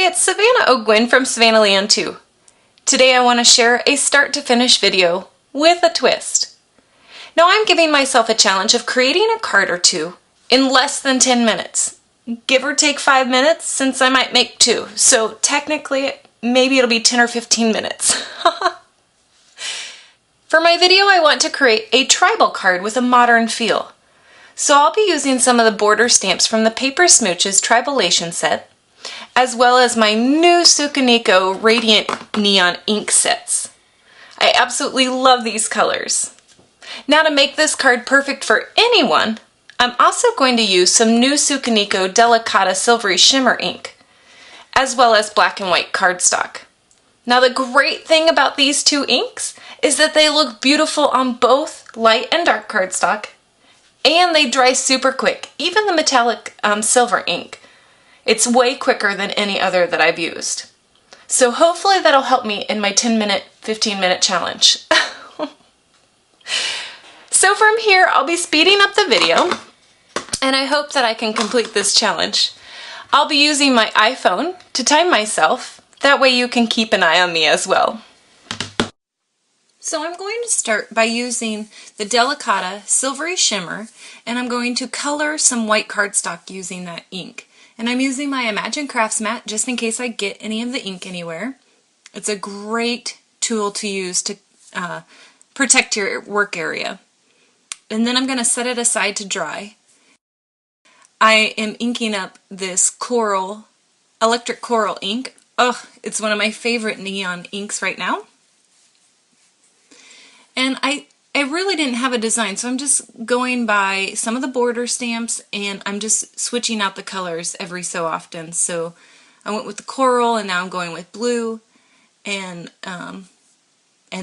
Hi, it's Savannah O'Gwyn from Savannah Land 2. Today I want to share a start to finish video with a twist. Now I'm giving myself a challenge of creating a card or two in less than 10 minutes. Give or take 5 minutes since I might make 2, so technically maybe it'll be 10 or 15 minutes. For my video I want to create a tribal card with a modern feel. So I'll be using some of the border stamps from the Paper Smooches Tribalation set, as well as my new Sukaniko Radiant Neon ink sets. I absolutely love these colors. Now to make this card perfect for anyone, I'm also going to use some new Sukaniko Delicata Silvery Shimmer ink, as well as black and white cardstock. Now the great thing about these two inks is that they look beautiful on both light and dark cardstock, and they dry super quick, even the metallic silver ink. It's way quicker than any other that I've used. So hopefully that'll help me in my 10-minute, 15-minute challenge. So from here, I'll be speeding up the video, and I hope that I can complete this challenge. I'll be using my iPhone to time myself. That way you can keep an eye on me as well. So I'm going to start by using the Delicata Silvery Shimmer, and I'm going to color some white cardstock using that ink. And I'm using my Imagine Crafts mat just in case I get any of the ink anywhere. It's a great tool to use to protect your work area. And then I'm going to set it aside to dry. I am inking up this coral, electric coral ink. Oh, it's one of my favorite neon inks right now. And I really didn't have a design, so I'm just going by some of the border stamps, and I'm just switching out the colors every so often. So I went with the coral, and now I'm going with blue, and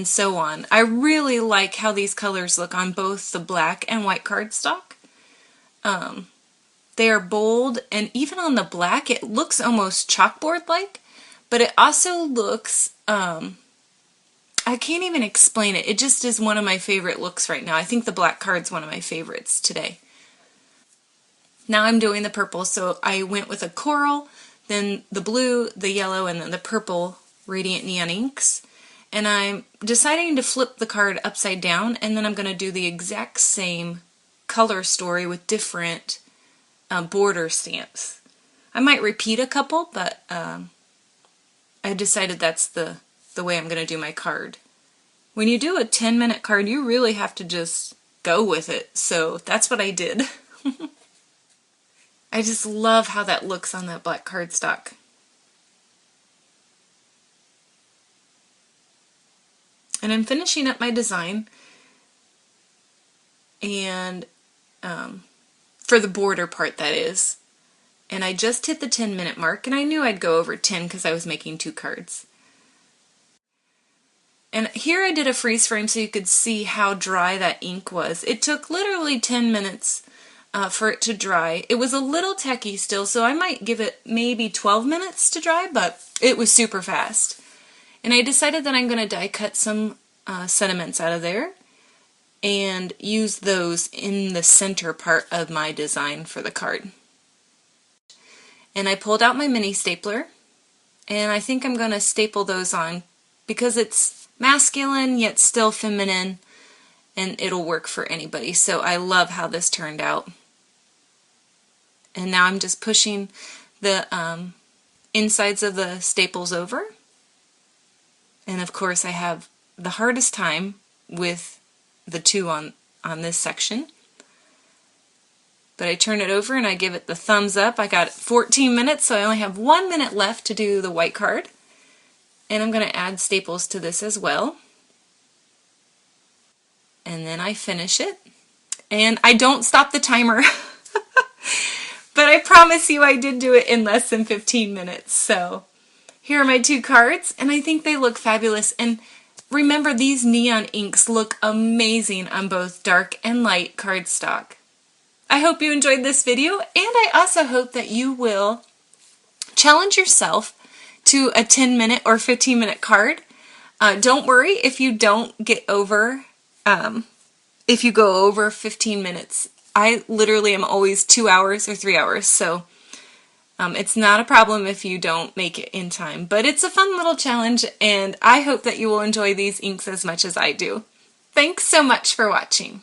so on. I really like how these colors look on both the black and white cardstock. They are bold, and even on the black it looks almost chalkboard-like, but it also looks, I can't even explain it. It just is one of my favorite looks right now. I think the black card's one of my favorites today. Now I'm doing the purple, so I went with a coral, then the blue, the yellow, and then the purple Radiant Neon inks. And I'm deciding to flip the card upside down, and then I'm going to do the exact same color story with different border stamps. I might repeat a couple, but I decided that's the way I'm going to do my card. When you do a 10-minute card, you really have to just go with it, so that's what I did. I just love how that looks on that black cardstock. And I'm finishing up my design, and for the border part, that is. And I just hit the 10-minute mark, and I knew I'd go over 10 because I was making 2 cards. And here I did a freeze frame so you could see how dry that ink was. It took literally 10 minutes for it to dry. It was a little tacky still, so I might give it maybe 12 minutes to dry, but it was super fast. And I decided that I'm going to die cut some sediments out of there and use those in the center part of my design for the card. And I pulled out my mini stapler, and I think I'm going to staple those on because it's masculine yet still feminine, and it'll work for anybody. So I love how this turned out. And now I'm just pushing the insides of the staples over. And of course I have the hardest time with the 2 on this section. But I turn it over and I give it the thumbs up. I got 14 minutes, so I only have 1 minute left to do the white card. And I'm going to add staples to this as well. And then I finish it. And I don't stop the timer. But I promise you I did do it in less than 15 minutes. So here are my 2 cards, and I think they look fabulous. And remember, these neon inks look amazing on both dark and light cardstock. I hope you enjoyed this video, and I also hope that you will challenge yourself to a 10-minute or 15-minute card. Don't worry if you don't get over, if you go over 15 minutes. I literally am always 2 hours or 3 hours, so It's not a problem if you don't make it in time, but it's a fun little challenge, and I hope that you will enjoy these inks as much as I do. Thanks so much for watching.